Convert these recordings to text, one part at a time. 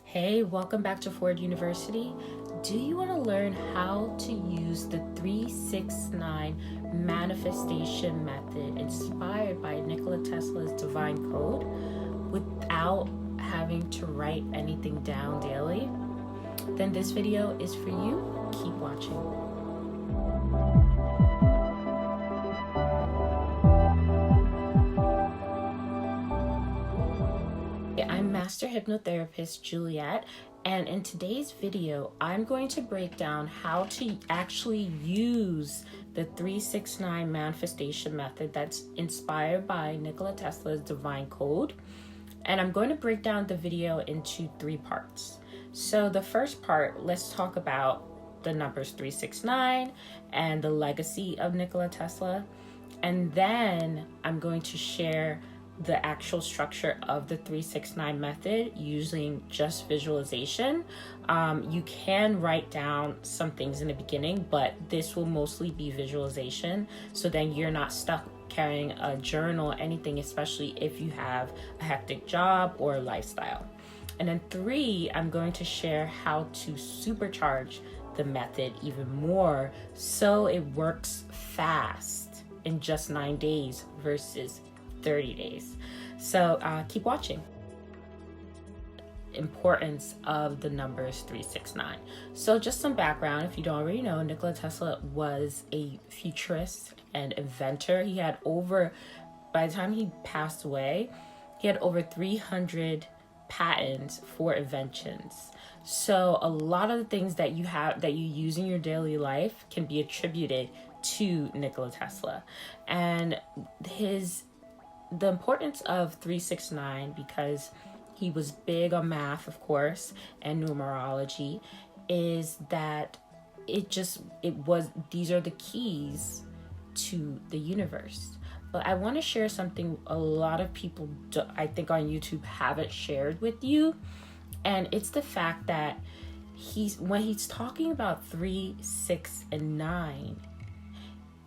Hey, welcome back to Ford University. Do you want to learn how to use the 369 manifestation method inspired by Nikola Tesla's divine code without having to write anything down daily? Then this video is for you. Keep watching. I'm Master Hypnotherapist Juliet, and in today's video, I'm going to break down how to actually use the 369 manifestation method that's inspired by Nikola Tesla's divine code. And I'm going to break down the video into 3 parts. So the first part, let's talk about the numbers 369 and the legacy of Nikola Tesla. And then I'm going to share the actual structure of the 369 method using just visualization. You can write down some things in the beginning, but this will mostly be visualization. So then you're not stuck carrying a journal or anything, especially if you have a hectic job or lifestyle. And then 3, I'm going to share how to supercharge the method even more so it works fast in just 9 days versus 30 days. So keep watching. Importance of the numbers 369. So just some background, if you don't already know, Nikola Tesla was a futurist and inventor. He had by the time he passed away, he had over 300 patents for inventions. So a lot of the things that you use in your daily life can be attributed to Nikola Tesla. And the importance of 369, because he was big on math, of course, and numerology, is that these are the keys to the universe. But I want to share something a lot of people, I think on YouTube, haven't shared with you. And it's the fact that when he's talking about 3, 6, and 9,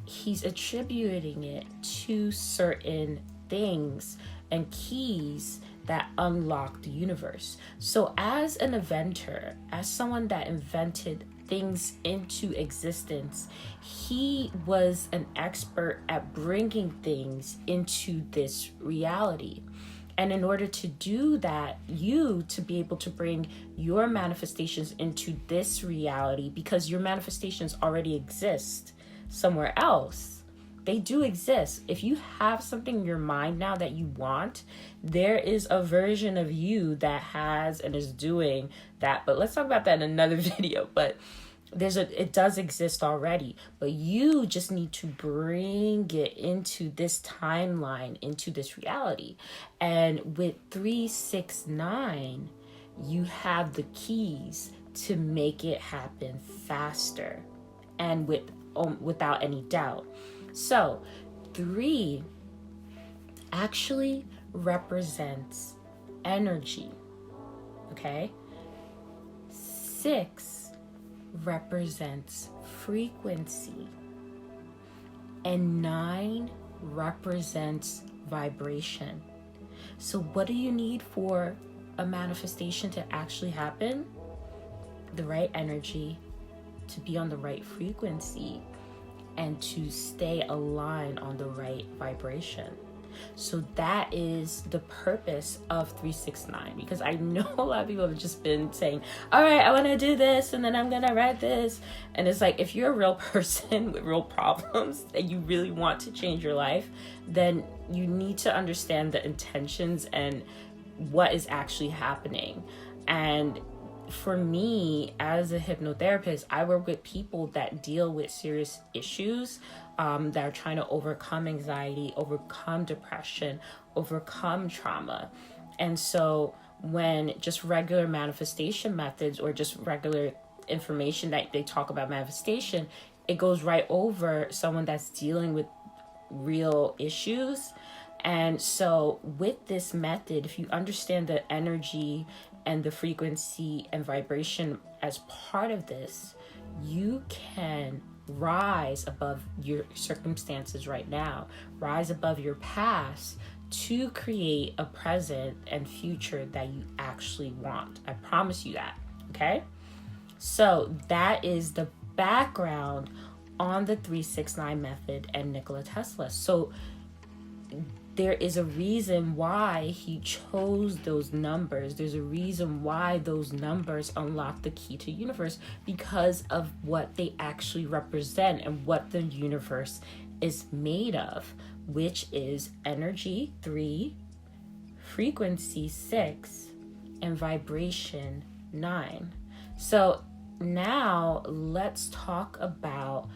he's attributing it to certain things and keys that unlock the universe. So as an inventor, as someone that invented things into existence, he was an expert at bringing things into this reality. And in order to do that, to be able to bring your manifestations into this reality, because your manifestations already exist somewhere else. They do exist. If you have something in your mind now that you want, there is a version of you that has and is doing that. But let's talk about that in another video. But it does exist already. But you just need to bring it into this timeline, into this reality. And with 369, you have the keys to make it happen faster and without any doubt. So 3 actually represents energy, okay? 6 represents frequency, and 9 represents vibration. So what do you need for a manifestation to actually happen? The right energy, to be on the right frequency, and to stay aligned on the right vibration. So that is the purpose of 369, because I know a lot of people have just been saying, all right, I want to do this, and then I'm going to write this. And it's like, if you're a real person with real problems and you really want to change your life, then you need to understand the intentions and what is actually happening. And for me, as a hypnotherapist, I work with people that deal with serious issues, that are trying to overcome anxiety, overcome depression, overcome trauma. And so when just regular manifestation methods or just regular information that they talk about manifestation, it goes right over someone that's dealing with real issues. And so with this method, if you understand the energy and the frequency and vibration as part of this, you can rise above your circumstances right now, rise above your past to create a present and future that you actually want. I promise you that. Okay? So that is the background on the 369 method and Nikola Tesla. So there is a reason why he chose those numbers. There's a reason why those numbers unlock the key to universe, because of what they actually represent and what the universe is made of, which is energy 3, frequency 6, and vibration 9. So now let's talk about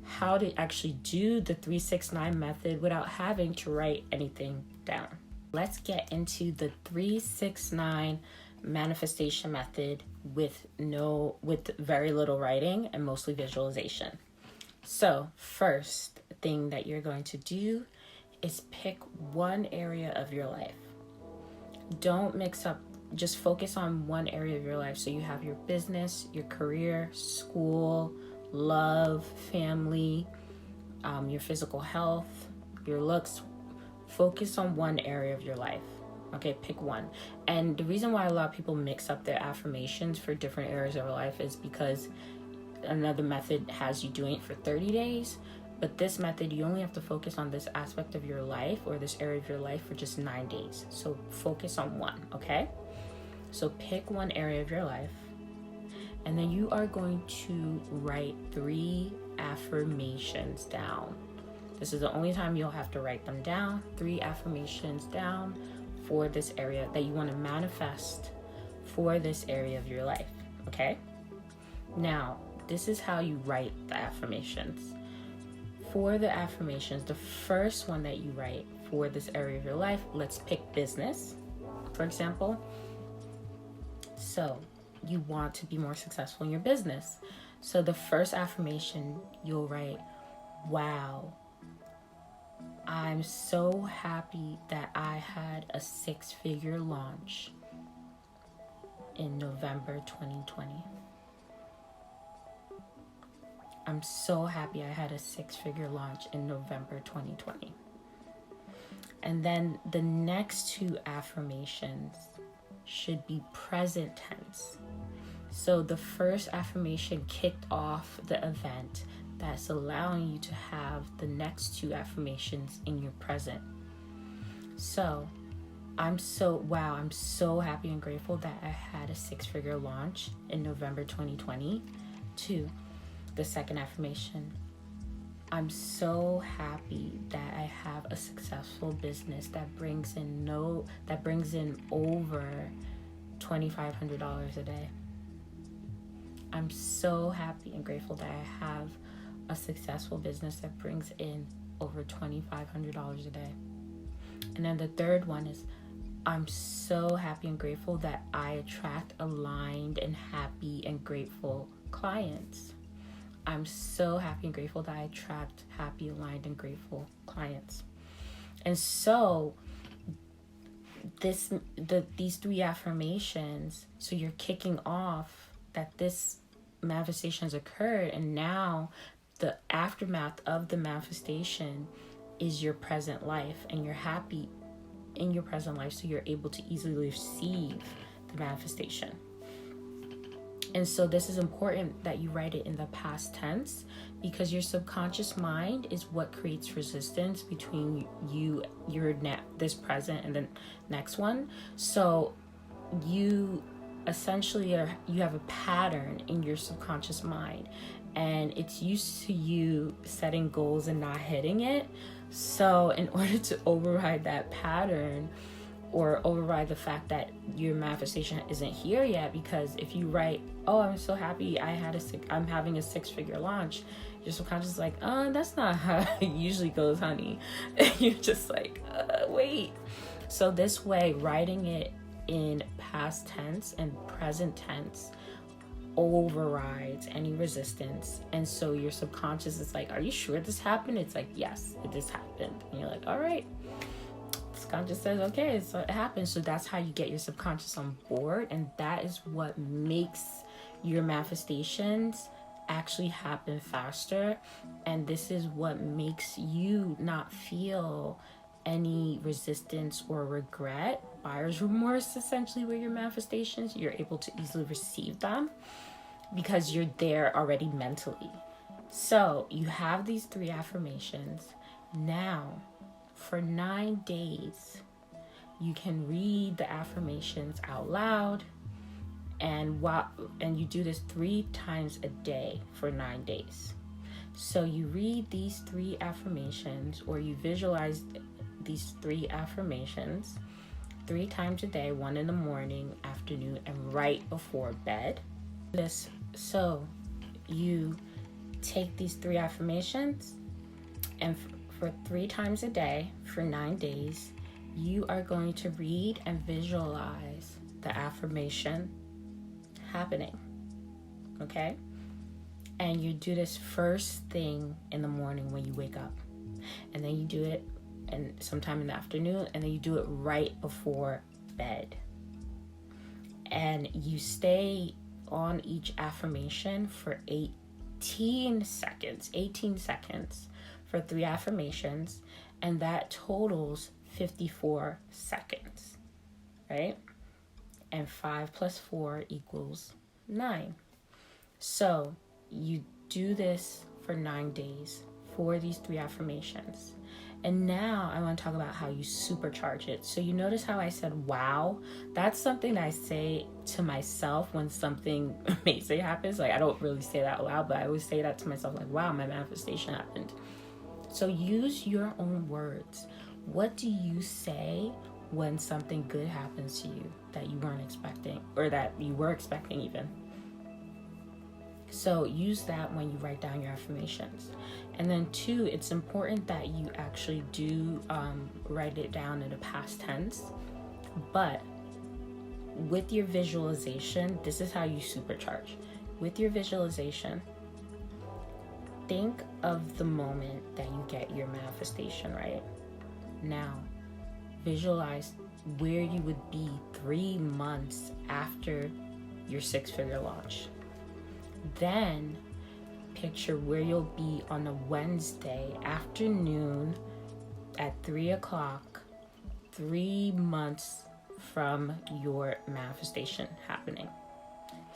how to actually do the 369 method without having to write anything down. Let's get into the 369 manifestation method with very little writing and mostly visualization. So first thing that you're going to do is pick one area of your life. Don't mix up, just focus on one area of your life. So you have your business, your career, school, love, family, your physical health, your looks. Focus on one area of your life. Okay, pick one. And the reason why a lot of people mix up their affirmations for different areas of their life is because another method has you doing it for 30 days. But this method, you only have to focus on this aspect of your life or this area of your life for just 9 days. So focus on one, okay? So pick one area of your life. And then you are going to write 3 affirmations down. This is the only time you'll have to write them down. 3 affirmations down for this area that you want to manifest for this area of your life, okay? Now, this is how you write the affirmations. For the affirmations, the first one that you write for this area of your life, let's pick business, for example. So you want to be more successful in your business. So the first affirmation you'll write, wow, I'm so happy that I had a 6-figure launch in November 2020. I'm so happy I had a 6-figure launch in November 2020. And then the next 2 affirmations should be present tense. So the first affirmation kicked off the event that's allowing you to have the next 2 affirmations in your present. So I'm so happy and grateful that I had a 6-figure launch in November 2020. 2, the second affirmation, I'm so happy that I have a successful business that brings in over $2,500 a day. I'm so happy and grateful that I have a successful business that brings in over $2,500 a day. And then the third one is, I'm so happy and grateful that I attract aligned and happy and grateful clients. I'm so happy and grateful that I attract happy, aligned, and grateful clients. And so these 3 affirmations, so you're kicking off that this manifestation has occurred, and now the aftermath of the manifestation is your present life, and you're happy in your present life, so you're able to easily receive the manifestation. And so this is important that you write it in the past tense, because your subconscious mind is what creates resistance between this present and the next one. So you essentially you have a pattern in your subconscious mind, and it's used to you setting goals and not hitting it. So in order to override that pattern, or override the fact that your manifestation isn't here yet, because if you write, oh, I'm so happy I'm having a 6-figure launch, your subconscious is like, oh, that's not how it usually goes, honey. And you're just like, wait. So this way, writing it in past tense and present tense overrides any resistance. And so your subconscious is like, are you sure this happened? It's like, yes, this happened. And you're like, all right. Subconscious says, okay, so it happens. So that's how you get your subconscious on board, and that is what makes your manifestations actually happen faster. And this is what makes you not feel any resistance or regret, buyer's remorse, essentially, where your manifestations, you're able to easily receive them because you're there already mentally. So you have these 3 affirmations. Now, for 9 days, you can read the affirmations out loud, and you do this 3 times a day for 9 days. So you read these 3 affirmations, or you visualize these 3 affirmations 3 times a day, 1 in the morning, afternoon, and right before bed. So you take these 3 affirmations, and for 3 times a day for 9 days, you are going to read and visualize the affirmation happening. Okay? And you do this first thing in the morning when you wake up. And then you do it and sometime in the afternoon, and then you do it right before bed. And you stay on each affirmation for 18 seconds for 3 affirmations, and that totals 54 seconds, right? And 5 plus 4 equals 9. So you do this for 9 days for these 3 affirmations. And now I want to talk about how you supercharge it. So you notice how I said, wow? That's something that I say to myself when something amazing happens. Like, I don't really say that out loud, but I always say that to myself, like, wow, my manifestation happened. So use your own words. What do you say when something good happens to you that you weren't expecting, or that you were expecting even? So use that when you write down your affirmations. And then 2, it's important that you actually do write it down in the past tense. But with your visualization, this is how you supercharge. With your visualization, think of the moment that you get your manifestation, right? Now, visualize where you would be 3 months after your 6-figure launch. Then picture where you'll be on a Wednesday afternoon at 3 o'clock, 3 months from your manifestation happening.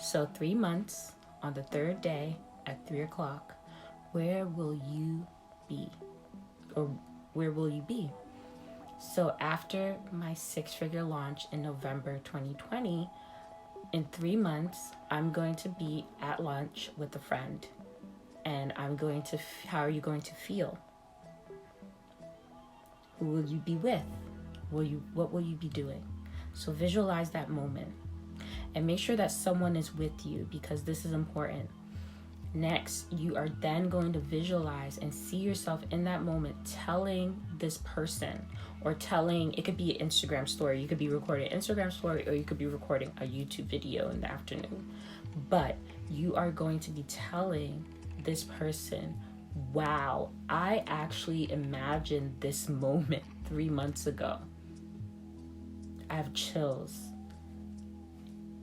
So 3 months on the 3rd day at 3 o'clock, where will you be? Or where will you be? So after my 6-figure launch in November 2020, in 3 months, I'm going to be at lunch with a friend. And how are you going to feel? Who will you be with? What will you be doing? So visualize that moment. And make sure that someone is with you, because this is important. Next, you are then going to visualize and see yourself in that moment telling this person, or it could be an Instagram story. You could be recording an Instagram story, or you could be recording a YouTube video in the afternoon. But you are going to be telling this person, wow, I actually imagined this moment 3 months ago. I have chills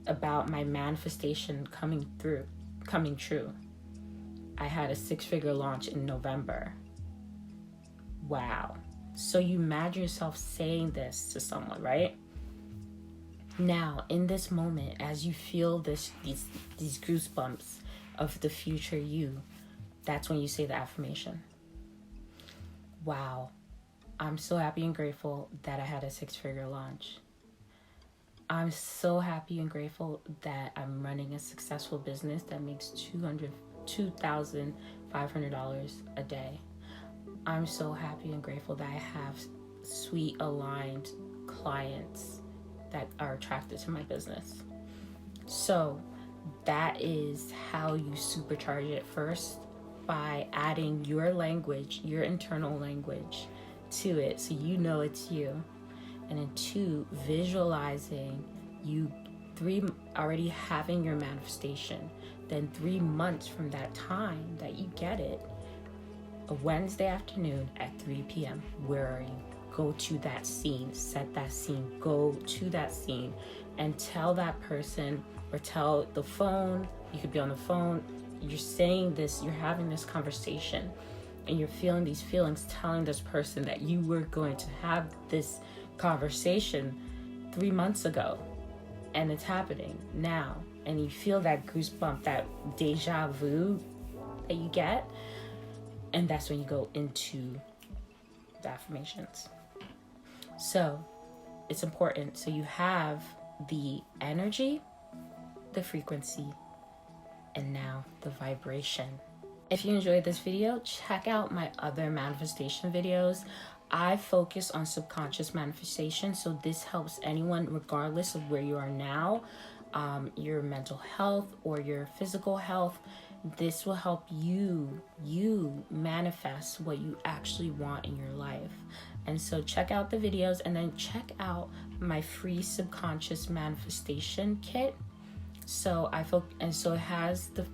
about my manifestation coming true. I had a 6-figure launch in November. Wow. So you imagine yourself saying this to someone, right? Now, in this moment, as you feel these goosebumps of the future you, that's when you say the affirmation. Wow. I'm so happy and grateful that I had a 6-figure launch. I'm so happy and grateful that I'm running a successful business that makes $2,500 a day. I'm so happy and grateful that I have sweet, aligned clients that are attracted to my business. So that is how you supercharge it. First, by adding your language, your internal language to it, so you know it's you. And then 2, visualizing you 3 already having your manifestation. Then 3 months from that time that you get it, a Wednesday afternoon at 3 p.m. Where are you? Go to that scene, set that scene, go to that scene, and tell that person, or tell the phone. You could be on the phone. You're saying this, you're having this conversation and you're feeling these feelings, telling this person that you were going to have this conversation 3 months ago, and it's happening now, and you feel that goosebump, that deja vu that you get, and that's when you go into the affirmations. So it's important. So you have the energy, the frequency, and now the vibration. If you enjoyed this video, check out my other manifestation videos. I focus on subconscious manifestation, so this helps anyone regardless of where you are now, your mental health or your physical health. This will help you manifest what you actually want in your life. And so check out the videos, and then check out my free subconscious manifestation kit. So it has the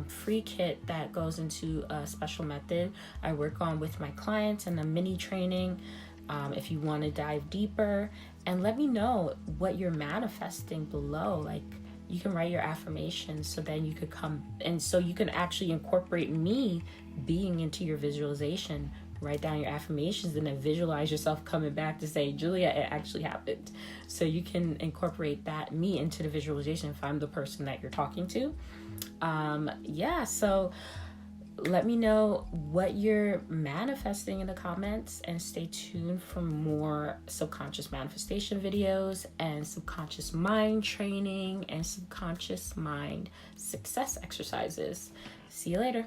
free kit that goes into a special method I work on with my clients, and a mini training if you want to dive deeper. And let me know what you're manifesting below. Like, you can write your affirmations, so then you could come, and so you can actually incorporate me being into your visualization. Write down your affirmations and then visualize yourself coming back to say, Julia, it actually happened. So you can incorporate me into the visualization if I'm the person that you're talking to. So let me know what you're manifesting in the comments, and stay tuned for more subconscious manifestation videos and subconscious mind training and subconscious mind success exercises. See you later.